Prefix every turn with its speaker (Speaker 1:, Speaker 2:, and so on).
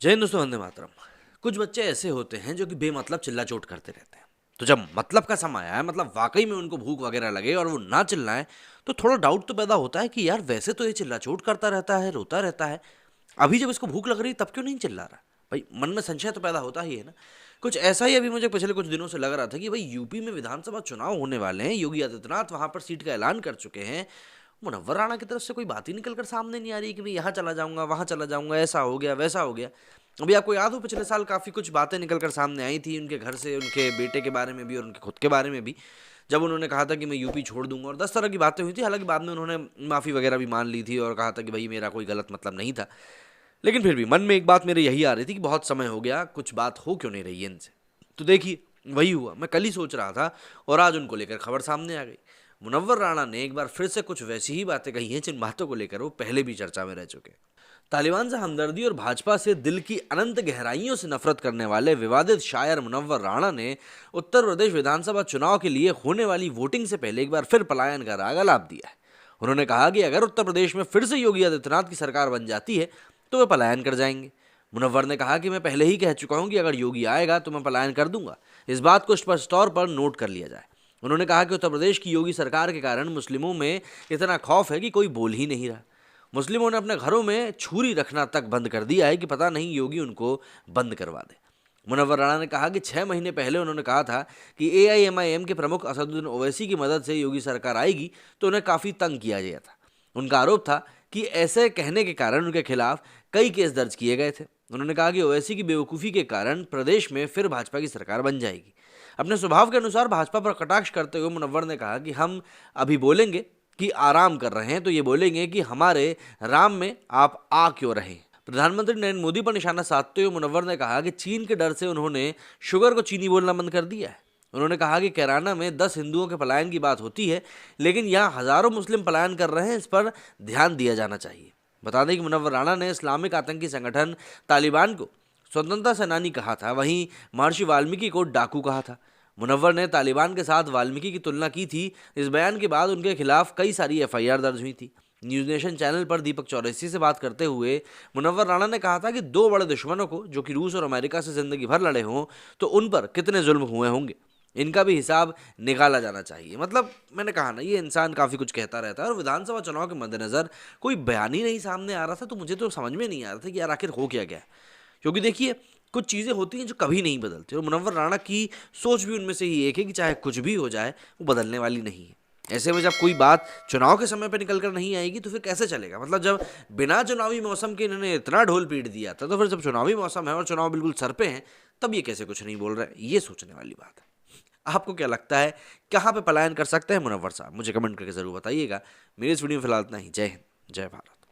Speaker 1: जय हिंद दोस्तों, वंदे मातरम। कुछ बच्चे ऐसे होते हैं जो कि बेमतलब चिल्ला चोट करते रहते हैं। तो जब मतलब का समय आया, मतलब वाकई में उनको भूख वगैरह लगे और वो ना चिल्लाएं, तो थोड़ा डाउट तो पैदा होता है कि यार वैसे तो ये चिल्ला चोट करता रहता है, रोता रहता है, अभी जब इसको भूख लग रही तब क्यों नहीं चिल्ला रहा। भाई मन में संशय तो पैदा होता ही है ना। कुछ ऐसा ही अभी मुझे पिछले कुछ दिनों से लग रहा था कि भाई यूपी में विधानसभा चुनाव होने वाले हैं, योगी आदित्यनाथ वहां पर सीट का ऐलान कर चुके हैं। मुनव्वर राणा की तरफ से कोई बात ही निकल कर सामने नहीं आ रही कि भाई यहाँ चला जाऊंगा, वहां चला जाऊंगा, ऐसा हो गया वैसा हो गया। अभी आपको याद हो पिछले साल काफ़ी कुछ बातें निकल कर सामने आई थी उनके घर से, उनके बेटे के बारे में भी और उनके खुद के बारे में भी, जब उन्होंने कहा था कि मैं यूपी छोड़ दूंगा और 10 तरह की बातें हुई थी। हालांकि बाद में उन्होंने माफ़ी वगैरह भी मान ली थी और कहा था कि भाई मेरा कोई गलत मतलब नहीं था। लेकिन फिर भी मन में एक बात मेरे यही आ रही थी कि बहुत समय हो गया, कुछ बात हो क्यों नहीं रही है इनसे। तो देखिए, वही हुआ। मैं कल ही सोच रहा था और आज उनको लेकर खबर सामने आ गई। मुनव्वर राणा ने एक बार फिर से कुछ वैसी ही बातें कही हैं जिन बातों को लेकर वो पहले भी चर्चा में रह चुके हैं। तालिबान से हमदर्दी और भाजपा से दिल की अनंत गहराइयों से नफरत करने वाले विवादित शायर मुनव्वर राणा ने उत्तर प्रदेश विधानसभा चुनाव के लिए होने वाली वोटिंग से पहले एक बार फिर पलायन का राग आलाप दिया है। उन्होंने कहा कि अगर उत्तर प्रदेश में फिर से योगी आदित्यनाथ की सरकार बन जाती है तो वे पलायन कर जाएंगे। मुनव्वर ने कहा कि मैं पहले ही कह चुका हूं कि अगर योगी आएगा तो मैं पलायन कर दूंगा। इस बात को स्पष्ट तौर पर नोट कर लिया जाए। उन्होंने कहा कि उत्तर प्रदेश की योगी सरकार के कारण मुस्लिमों में इतना खौफ है कि कोई बोल ही नहीं रहा। मुस्लिमों ने अपने घरों में छुरी रखना तक बंद कर दिया है कि पता नहीं योगी उनको बंद करवा दे। मुनव्वर राणा ने कहा कि 6 महीने पहले उन्होंने कहा था कि एआईएमआईएम के प्रमुख असदुद्दीन ओवैसी की मदद से योगी सरकार आएगी तो उन्हें काफ़ी तंग किया गया था। उनका आरोप था कि ऐसे कहने के कारण उनके खिलाफ कई केस दर्ज किए गए थे। उन्होंने कहा कि ओवैसी की बेवकूफ़ी के कारण प्रदेश में फिर भाजपा की सरकार बन जाएगी। अपने स्वभाव के अनुसार भाजपा पर कटाक्ष करते हुए मुनव्वर ने कहा कि हम अभी बोलेंगे कि आराम कर रहे हैं तो ये बोलेंगे कि हमारे राम में आप आ क्यों रहे। प्रधानमंत्री नरेंद्र मोदी पर निशाना साधते हुए मुनव्वर ने कहा कि चीन के डर से उन्होंने शुगर को चीनी बोलना बंद कर दिया है। उन्होंने कहा कि कैराना में 10 हिंदुओं के पलायन की बात होती है, लेकिन यहाँ हजारों मुस्लिम पलायन कर रहे हैं, इस पर ध्यान दिया जाना चाहिए। बता दें कि मुनव्वर राणा ने इस्लामिक आतंकी संगठन तालिबान को स्वतंत्रता सेनानी कहा था, वहीं महर्षि वाल्मीकि को डाकू कहा था। मुनव्वर ने तालिबान के साथ वाल्मीकि की तुलना की थी। इस बयान के बाद उनके खिलाफ कई सारी एफआईआर दर्ज हुई थी। न्यूज नेशन चैनल पर दीपक चौरसी से बात करते हुए मुनव्वर राणा ने कहा था कि दो बड़े दुश्मनों को, जो कि रूस और अमेरिका से जिंदगी भर लड़े हों, तो उन पर कितने जुल्म हुए होंगे, इनका भी हिसाब निकाला जाना चाहिए। मतलब मैंने कहा ना, ये इंसान काफ़ी कुछ कहता रहता है और विधानसभा चुनाव के मद्देनज़र कोई बयान ही नहीं सामने आ रहा था। तो मुझे तो समझ में नहीं आ रहा था कि यार आखिर हो क्या गया है। क्योंकि देखिए, कुछ चीज़ें होती हैं जो कभी नहीं बदलती और मुनव्वर राणा की सोच भी उनमें से ही एक है कि चाहे कुछ भी हो जाए वो बदलने वाली नहीं है। ऐसे में जब कोई बात चुनाव के समय पे निकल कर नहीं आएगी तो फिर कैसे चलेगा। मतलब जब बिना चुनावी मौसम के इन्होंने इतना ढोल पीट दिया था, तो फिर जब चुनावी मौसम है और चुनाव बिल्कुल सर पे हैं, तब ये कैसे कुछ नहीं बोल रहे हैं, ये सोचने वाली बात है। आपको क्या लगता है, कहाँ पे पलायन कर सकते हैं मुनव्वर साहब? मुझे कमेंट करके ज़रूर बताइएगा। मेरी इस वीडियो में फिलहाल इतना ही। जय हिंद, जय भारत।